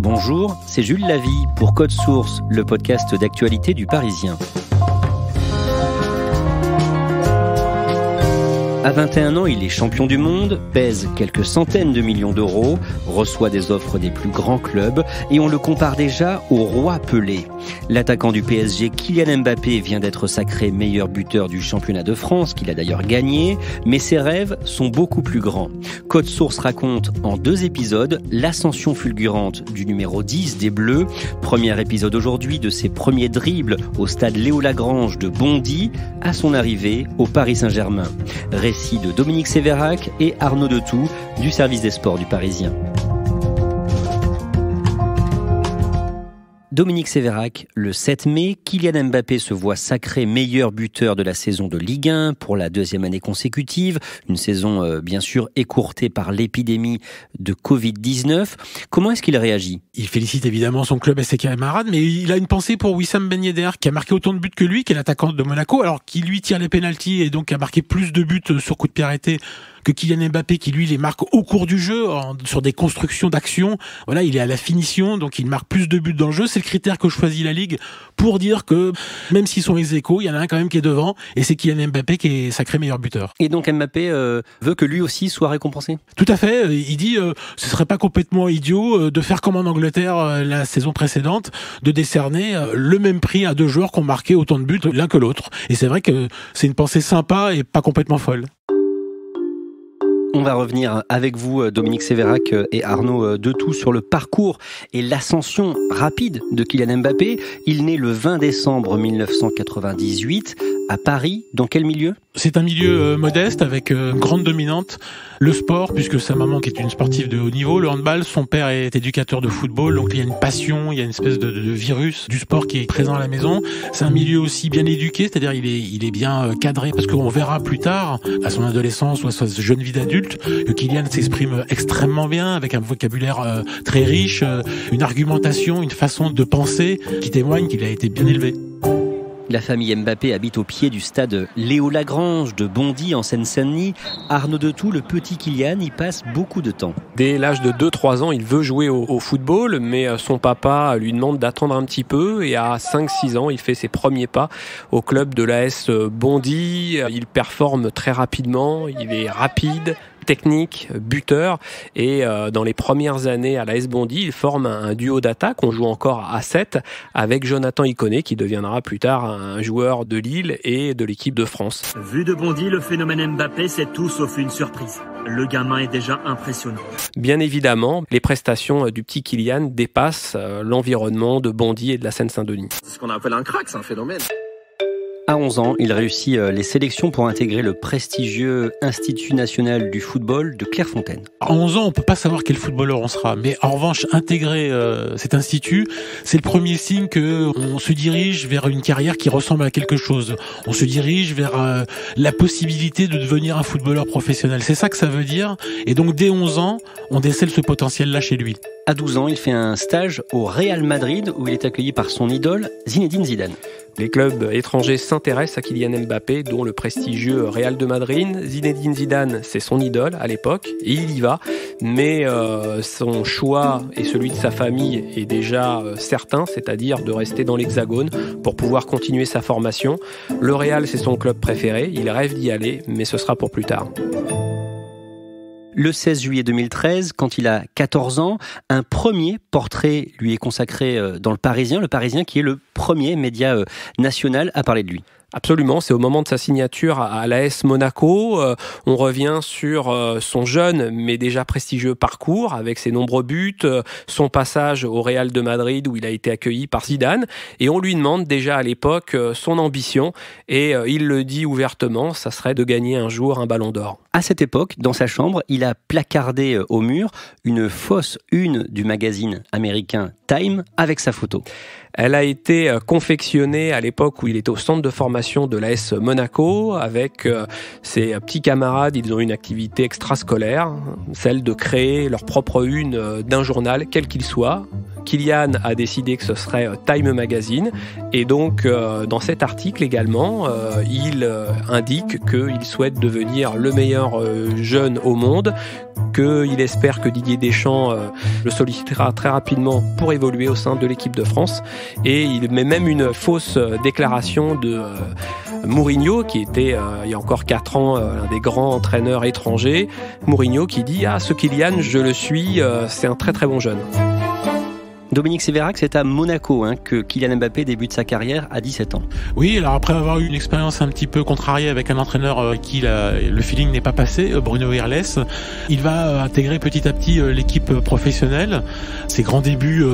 Bonjour, c'est Jules Lavie pour Code Source, le podcast d'actualité du Parisien. À 21 ans, il est champion du monde, pèse quelques centaines de millions d'euros, reçoit des offres des plus grands clubs et on le compare déjà au roi Pelé. L'attaquant du PSG, Kylian Mbappé, vient d'être sacré meilleur buteur du championnat de France, qu'il a d'ailleurs gagné, mais ses rêves sont beaucoup plus grands. Code Source raconte en 2 épisodes l'ascension fulgurante du numéro 10 des Bleus. Premier épisode aujourd'hui de ses premiers dribbles au stade Léo-Lagrange de Bondy à son arrivée au Paris Saint-Germain. Récit de Dominique Sévérac et Arnaud Detout du service des sports du Parisien. Dominique Sévérac, le 7 mai, Kylian Mbappé se voit sacré meilleur buteur de la saison de Ligue 1 pour la 2e année consécutive. Une saison bien sûr écourtée par l'épidémie de Covid-19. Comment est-ce qu'il réagit ? Il félicite évidemment son club et ses camarades, mais il a une pensée pour Wissam Ben Yedder, qui a marqué autant de buts que lui, qui est l'attaquant de Monaco, alors qui lui tire les pénaltys et donc a marqué plus de buts sur coup de pied arrêté que Kylian Mbappé, qui lui les marque au cours du jeu, sur des constructions d'actions. Voilà, il est à la finition, donc il marque plus de buts dans le jeu. C'est le critère que choisit la Ligue pour dire que, même s'ils sont ex-aequo, il y en a un quand même qui est devant, et c'est Kylian Mbappé qui est sacré meilleur buteur. Et donc Mbappé veut que lui aussi soit récompensé ? Tout à fait. Il dit ce serait pas complètement idiot de faire comme en Angleterre la saison précédente, de décerner le même prix à 2 joueurs qui ont marqué autant de buts l'un que l'autre. Et c'est vrai que c'est une pensée sympa et pas complètement folle. On va revenir avec vous, Dominique Sévérac et Arnaud Detout, sur le parcours et l'ascension rapide de Kylian Mbappé. Il naît le 20 décembre 1998 à Paris. Dans quel milieu ? C'est un milieu modeste avec une grande dominante. Le sport, puisque sa maman qui est une sportive de haut niveau, le handball, son père est éducateur de football, donc il y a une passion, il y a une espèce de virus du sport qui est présent à la maison. C'est un milieu aussi bien éduqué, c'est-à-dire il est bien cadré, parce qu'on verra plus tard, à son adolescence ou à sa jeune vie d'adulte, que Kylian s'exprime extrêmement bien, avec un vocabulaire très riche, une argumentation, une façon de penser qui témoigne qu'il a été bien élevé. La famille Mbappé habite au pied du stade Léo-Lagrange de Bondy en Seine-Saint-Denis. Arnaud Detout, le petit Kylian, y passe beaucoup de temps. Dès l'âge de 2-3 ans, il veut jouer au football, mais son papa lui demande d'attendre un petit peu, et à 5-6 ans, il fait ses premiers pas au club de l'AS Bondy. Il performe très rapidement, il est rapide, technique, buteur, et dans les premières années à l'AS Bondy, il forme un duo d'attaque. On joue encore à 7 avec Jonathan Iconé, qui deviendra plus tard un joueur de Lille et de l'équipe de France. Vu de Bondy, le phénomène Mbappé, c'est tout sauf une surprise. Le gamin est déjà impressionnant. Bien évidemment, les prestations du petit Kylian dépassent l'environnement de Bondy et de la Seine-Saint-Denis. C'est ce qu'on appelle un crack, c'est un phénomène. À 11 ans, il réussit les sélections pour intégrer le prestigieux Institut national du football de Clairefontaine. À 11 ans, on peut pas savoir quel footballeur on sera, mais en revanche, intégrer cet institut, c'est le premier signe que on se dirige vers une carrière qui ressemble à quelque chose. On se dirige vers la possibilité de devenir un footballeur professionnel. C'est ça que ça veut dire. Et donc, dès 11 ans, on décèle ce potentiel-là chez lui. À 12 ans, il fait un stage au Real Madrid où il est accueilli par son idole, Zinedine Zidane. Les clubs étrangers s'intéressent à Kylian Mbappé, dont le prestigieux Real de Madrid. Zinedine Zidane, c'est son idole à l'époque, et il y va. Mais son choix et celui de sa famille est déjà certain, c'est-à-dire de rester dans l'Hexagone pour pouvoir continuer sa formation. Le Real, c'est son club préféré, il rêve d'y aller, mais ce sera pour plus tard. Le 16 juillet 2013, quand il a 14 ans, un premier portrait lui est consacré dans Le Parisien qui est le premier média national à parler de lui. Absolument, c'est au moment de sa signature à l'AS Monaco. On revient sur son jeune mais déjà prestigieux parcours avec ses nombreux buts, son passage au Real de Madrid où il a été accueilli par Zidane, et on lui demande déjà à l'époque son ambition, et il le dit ouvertement, ça serait de gagner un jour un ballon d'or. À cette époque, dans sa chambre, il a placardé au mur une fausse une du magazine américain Time avec sa photo. Elle a été confectionnée à l'époque où il était au centre de formation de l'AS Monaco avec ses petits camarades. Ils ont une activité extrascolaire, celle de créer leur propre une d'un journal, quel qu'il soit. Kylian a décidé que ce serait Time Magazine, et donc dans cet article également, il indique qu'il souhaite devenir le meilleur jeune au monde, qu'il espère que Didier Deschamps le sollicitera très rapidement pour évoluer au sein de l'équipe de France. Et il met même une fausse déclaration de Mourinho, qui était il y a encore 4 ans un des grands entraîneurs étrangers. Mourinho qui dit « Ah, ce Kylian, je le suis, c'est un très très bon jeune ». Dominique Sévérac, c'est à Monaco que Kylian Mbappé débute sa carrière à 17 ans. Oui, alors après avoir eu une expérience un petit peu contrariée avec un entraîneur qui le feeling n'est pas passé, Bruno Irles, il va intégrer petit à petit l'équipe professionnelle. Ses grands débuts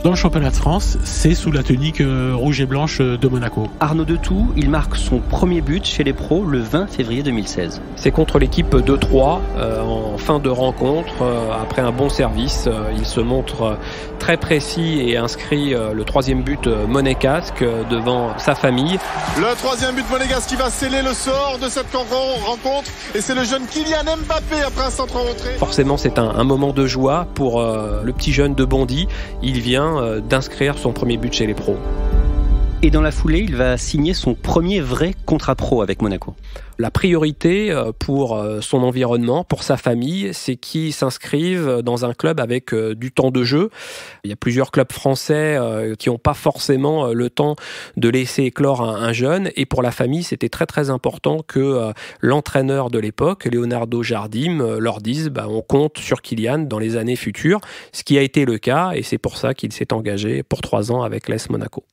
dans le championnat de France, c'est sous la tunique rouge et blanche de Monaco. Arnaud Detout, il marque son premier but chez les pros le 20 février 2016. C'est contre l'équipe de Troyes en fin de rencontre. Après un bon service, il se montre très précis et inscrit le 3e but monégasque devant sa famille. Le 3e but monégasque qui va sceller le sort de cette rencontre, et c'est le jeune Kylian Mbappé après un centre en retrait. Forcément, c'est un moment de joie pour le petit jeune de Bondy. Il vient d'inscrire son premier but chez les pros. Et dans la foulée, il va signer son premier vrai contrat pro avec Monaco. La priorité pour son environnement, pour sa famille, c'est qu'il s'inscrive dans un club avec du temps de jeu. Il y a plusieurs clubs français qui n'ont pas forcément le temps de laisser éclore un jeune. Et pour la famille, c'était très très important que l'entraîneur de l'époque, Leonardo Jardim, leur dise on compte sur Kylian dans les années futures. Ce qui a été le cas, et c'est pour ça qu'il s'est engagé pour 3 ans avec l'AS Monaco.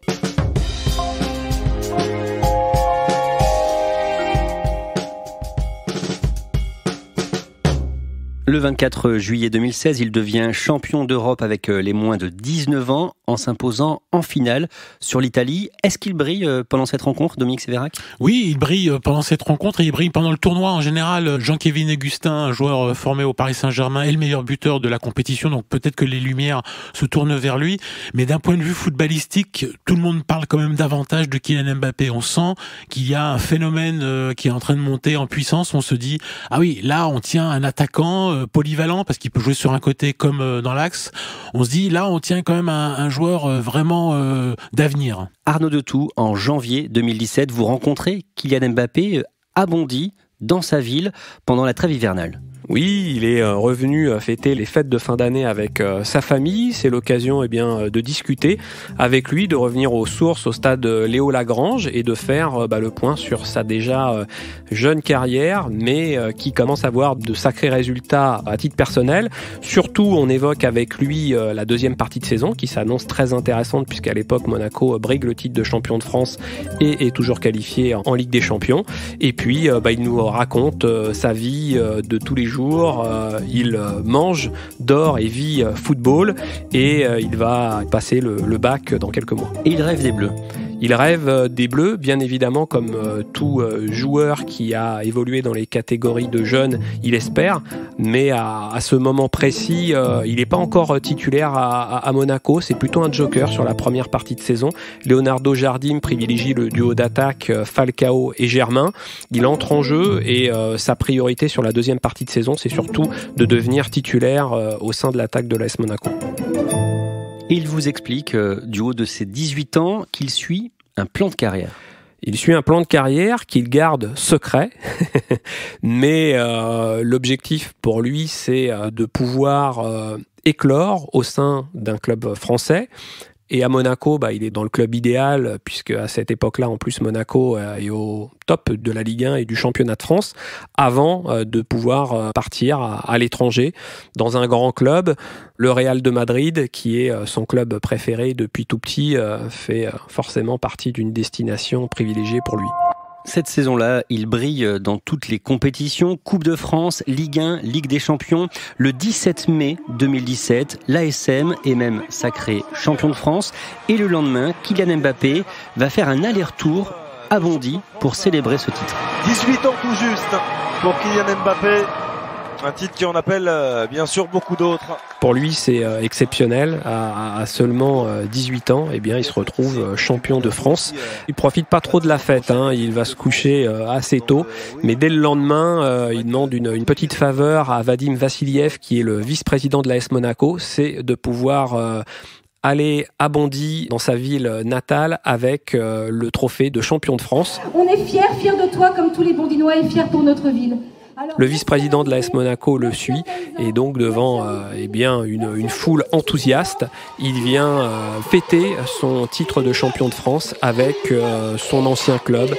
Le 24 juillet 2016, il devient champion d'Europe avec les moins de 19 ans en s'imposant en finale sur l'Italie. Est-ce qu'il brille pendant cette rencontre, Dominique Sévérac ? Oui, il brille pendant cette rencontre et il brille pendant le tournoi en général. Jean-Kévin Augustin, un joueur formé au Paris Saint-Germain, est le meilleur buteur de la compétition, donc peut-être que les lumières se tournent vers lui. Mais d'un point de vue footballistique, tout le monde parle quand même davantage de Kylian Mbappé. On sent qu'il y a un phénomène qui est en train de monter en puissance. On se dit, ah oui, là on tient un attaquant polyvalent parce qu'il peut jouer sur un côté comme dans l'axe. On se dit, là on tient quand même un joueur vraiment d'avenir. Arnaud Detout, en janvier 2017, vous rencontrez Kylian Mbappé à Bondy, dans sa ville, pendant la trêve hivernale. Oui, il est revenu fêter les fêtes de fin d'année avec sa famille. C'est l'occasion de discuter avec lui, de revenir aux sources au stade Léo Lagrange et de faire le point sur sa déjà jeune carrière, mais qui commence à avoir de sacrés résultats à titre personnel. Surtout, on évoque avec lui la deuxième partie de saison qui s'annonce très intéressante puisqu'à l'époque, Monaco brigue le titre de champion de France et est toujours qualifié en Ligue des Champions. Et puis, il nous raconte sa vie de tous les jours. Il mange, dort et vit football et il va passer le bac dans quelques mois. Et il rêve des Bleus. Il rêve des Bleus, bien évidemment, comme tout joueur qui a évolué dans les catégories de jeunes, il espère. Mais à ce moment précis, il n'est pas encore titulaire à Monaco. C'est plutôt un joker sur la première partie de saison. Leonardo Jardim privilégie le duo d'attaque Falcao et Germain. Il entre en jeu et sa priorité sur la deuxième partie de saison, c'est surtout de devenir titulaire au sein de l'attaque de l'AS Monaco. Il vous explique, du haut de ses 18 ans, qu'il suit un plan de carrière. Il suit un plan de carrière qu'il garde secret, mais l'objectif pour lui, c'est de pouvoir éclore au sein d'un club français. Et à Monaco, il est dans le club idéal, puisque à cette époque-là, en plus, Monaco est au top de la Ligue 1 et du championnat de France, avant de pouvoir partir à l'étranger, dans un grand club. Le Real de Madrid, qui est son club préféré depuis tout petit, fait forcément partie d'une destination privilégiée pour lui. Cette saison-là, il brille dans toutes les compétitions, Coupe de France, Ligue 1, Ligue des Champions. Le 17 mai 2017, l'ASM est même sacré champion de France. Et le lendemain, Kylian Mbappé va faire un aller-retour à Bondy pour célébrer ce titre. 18 ans tout juste pour Kylian Mbappé. Un titre qui en appelle bien sûr beaucoup d'autres. Pour lui, c'est exceptionnel. À seulement 18 ans, il se retrouve champion de France. Il profite pas trop de la fête. Il va se coucher assez tôt. Mais dès le lendemain, il demande une petite faveur à Vadim Vassiliev, qui est le vice-président de l'AS Monaco. C'est de pouvoir aller à Bondy, dans sa ville natale, avec le trophée de champion de France. On est fiers de toi comme tous les Bondinois et fiers pour notre ville. Le vice-président de l'AS Monaco le suit et donc devant une foule enthousiaste, il vient fêter son titre de champion de France avec son ancien club.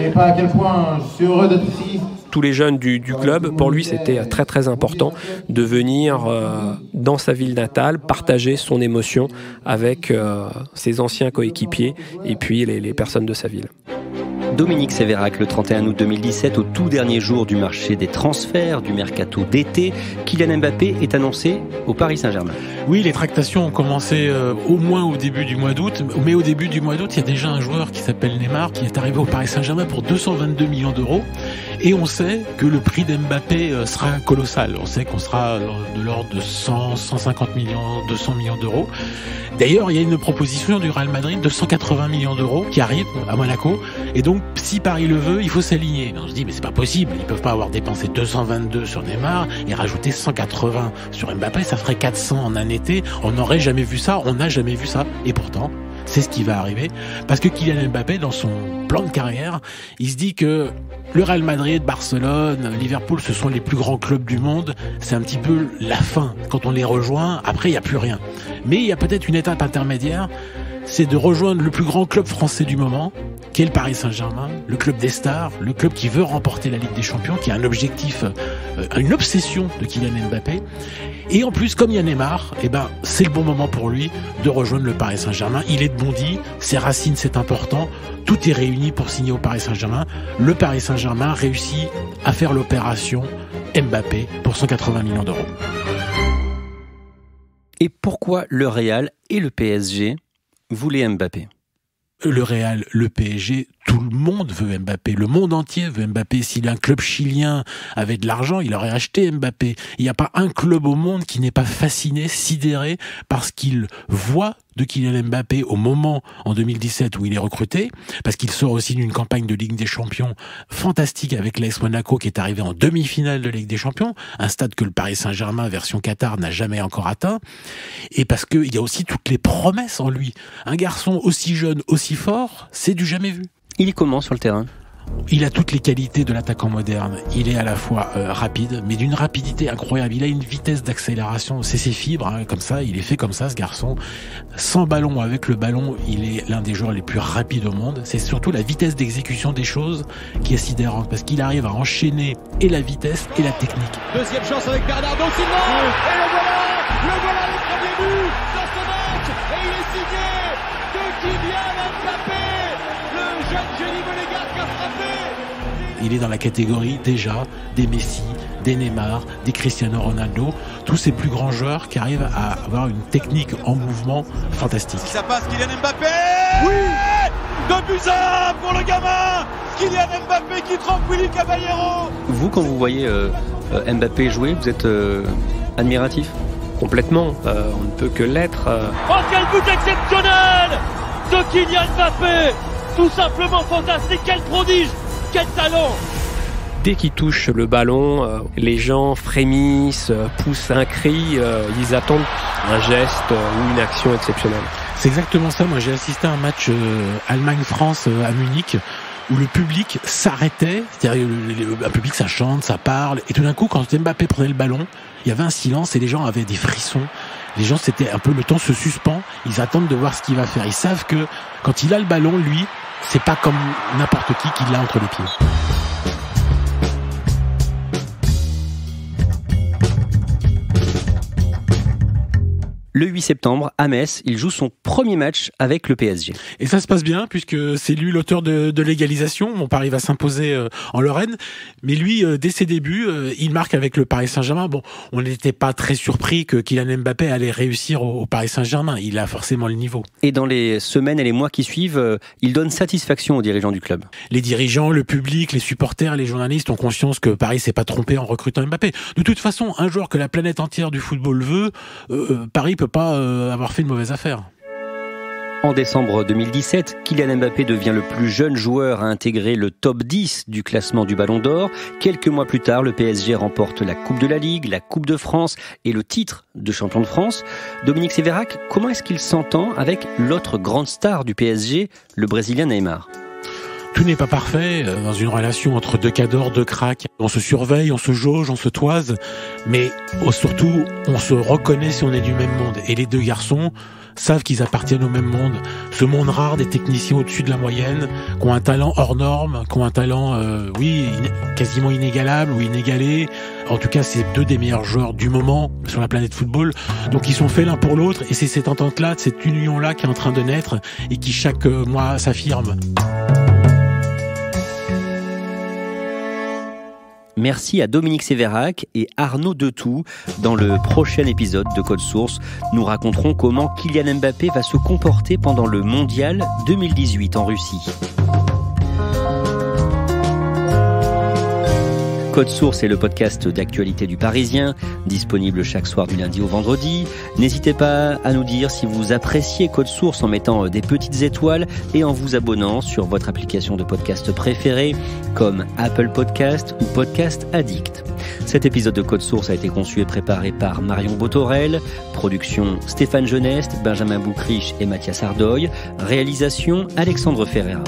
Et pas à quel point je suis heureux d'être ici. Tous les jeunes du club, pour lui, c'était très très important de venir dans sa ville natale, partager son émotion avec ses anciens coéquipiers et puis les personnes de sa ville. Dominique Sévérac, le 31 août 2017, au tout dernier jour du marché des transferts, du mercato d'été, Kylian Mbappé est annoncé au Paris Saint-Germain. Oui, les tractations ont commencé au moins au début du mois d'août, mais au début du mois d'août, il y a déjà un joueur qui s'appelle Neymar qui est arrivé au Paris Saint-Germain pour 222 millions d'euros et on sait que le prix d'Mbappé sera colossal. On sait qu'on sera de l'ordre de 100, 150 millions, 200 millions d'euros. D'ailleurs, il y a une proposition du Real Madrid de 180 millions d'euros qui arrive à Monaco. Et donc, si Paris le veut, il faut s'aligner. On se dit, mais c'est pas possible. Ils peuvent pas avoir dépensé 222 sur Neymar et rajouter 180 sur Mbappé. Ça ferait 400 en un été. On n'aurait jamais vu ça. On n'a jamais vu ça. Et pourtant, c'est ce qui va arriver. Parce que Kylian Mbappé, dans son plan de carrière, il se dit que le Real Madrid, Barcelone, Liverpool, ce sont les plus grands clubs du monde. C'est un petit peu la fin. Quand on les rejoint, après, il n'y a plus rien. Mais il y a peut-être une étape intermédiaire. C'est de rejoindre le plus grand club français du moment, qui est le Paris Saint-Germain, le club des stars, le club qui veut remporter la Ligue des Champions, qui a un objectif, une obsession de Kylian Mbappé. Et en plus, comme il y a Neymar, c'est le bon moment pour lui de rejoindre le Paris Saint-Germain. Il est de Bondy, ses racines, c'est important. Tout est réuni pour signer au Paris Saint-Germain. Le Paris Saint-Germain réussit à faire l'opération Mbappé pour 180 millions d'euros. Et pourquoi le Real et le PSG voulaient Mbappé ? Le Real, le PSG, tout le monde veut Mbappé. Le monde entier veut Mbappé. Si un club chilien avait de l'argent, il aurait acheté Mbappé. Il n'y a pas un club au monde qui n'est pas fasciné, sidéré par ce qu'il voit de Kylian Mbappé au moment, en 2017, où il est recruté, parce qu'il sort aussi d'une campagne de Ligue des Champions fantastique avec l'AS Monaco qui est arrivé en demi-finale de Ligue des Champions, un stade que le Paris Saint-Germain version Qatar n'a jamais encore atteint, et parce qu'il y a aussi toutes les promesses en lui. Un garçon aussi jeune, aussi fort, c'est du jamais vu. Il est comment sur le terrain ? Il a toutes les qualités de l'attaquant moderne. Il est à la fois rapide, mais d'une rapidité incroyable. Il a une vitesse d'accélération. C'est ses fibres, comme ça. Il est fait comme ça, ce garçon. Sans ballon, avec le ballon, il est l'un des joueurs les plus rapides au monde. C'est surtout la vitesse d'exécution des choses qui est sidérante, parce qu'il arrive à enchaîner et la vitesse et la technique. Deuxième chance avec Bernardo Silva. Et le voilà le premier but dans ce match. Et il est signé de Kylian Mbappé, le jeune génie monégasque a frappé. Il est dans la catégorie déjà des Messi, des Neymar, des Cristiano Ronaldo, tous ces plus grands joueurs qui arrivent à avoir une technique en mouvement fantastique. Si ça passe, Kylian Mbappé. Oui, 2-1 pour le gamin Kylian Mbappé qui trompe Willy Caballero. Vous, quand vous voyez Mbappé jouer, vous êtes admiratif ? Complètement, on ne peut que l'être. Oh, quel but exceptionnel de Kylian Mbappé. Tout simplement fantastique, quel prodige, quel talent. Dès qu'il touche le ballon, les gens frémissent, poussent un cri, ils attendent un geste ou une action exceptionnelle. C'est exactement ça. Moi, j'ai assisté à un match Allemagne-France à Munich où le public s'arrêtait, c'est-à-dire un public ça chante, ça parle, et tout d'un coup, quand Mbappé prenait le ballon, il y avait un silence et les gens avaient des frissons. Les gens, c'était un peu le temps se suspend, ils attendent de voir ce qu'il va faire. Ils savent que quand il a le ballon, lui, c'est pas comme n'importe qui l'a entre les pieds. Le 8 septembre, à Metz, il joue son premier match avec le PSG. Et ça se passe bien, puisque c'est lui l'auteur de l'égalisation. Mon Paris va s'imposer en Lorraine. Mais lui, dès ses débuts, il marque avec le Paris Saint-Germain. Bon, on n'était pas très surpris que Kylian Mbappé allait réussir au Paris Saint-Germain. Il a forcément le niveau. Et dans les semaines et les mois qui suivent, il donne satisfaction aux dirigeants du club. Les dirigeants, le public, les supporters, les journalistes ont conscience que Paris s'est pas trompé en recrutant Mbappé. De toute façon, un joueur que la planète entière du football veut, Paris peut pas avoir fait une mauvaise affaire. En décembre 2017, Kylian Mbappé devient le plus jeune joueur à intégrer le top 10 du classement du Ballon d'Or. Quelques mois plus tard, le PSG remporte la Coupe de la Ligue, la Coupe de France et le titre de champion de France. Dominique Sévérac, comment est-ce qu'il s'entend avec l'autre grande star du PSG, le Brésilien Neymar ? Tout n'est pas parfait dans une relation entre deux cadors, deux cracks. On se surveille, on se jauge, on se toise, mais surtout, on se reconnaît si on est du même monde. Et les deux garçons savent qu'ils appartiennent au même monde. Ce monde rare des techniciens au-dessus de la moyenne, qui ont un talent hors norme, qui ont un talent, quasiment inégalable ou inégalé. En tout cas, c'est deux des meilleurs joueurs du moment sur la planète football. Donc, ils sont faits l'un pour l'autre. Et c'est cette entente-là, cette union-là qui est en train de naître et qui chaque mois s'affirme. Merci à Dominique Sévérac et Arnaud Detout. Dans le prochain épisode de Code Source, nous raconterons comment Kylian Mbappé va se comporter pendant le Mondial 2018 en Russie. Code Source est le podcast d'actualité du Parisien, disponible chaque soir du lundi au vendredi. N'hésitez pas à nous dire si vous appréciez Code Source en mettant des petites étoiles et en vous abonnant sur votre application de podcast préférée, comme Apple Podcast ou Podcast Addict. Cet épisode de Code Source a été conçu et préparé par Marion Botorel, production Stéphane Geneste, Benjamin Boucriche et Mathias Ardoy, réalisation Alexandre Ferreira.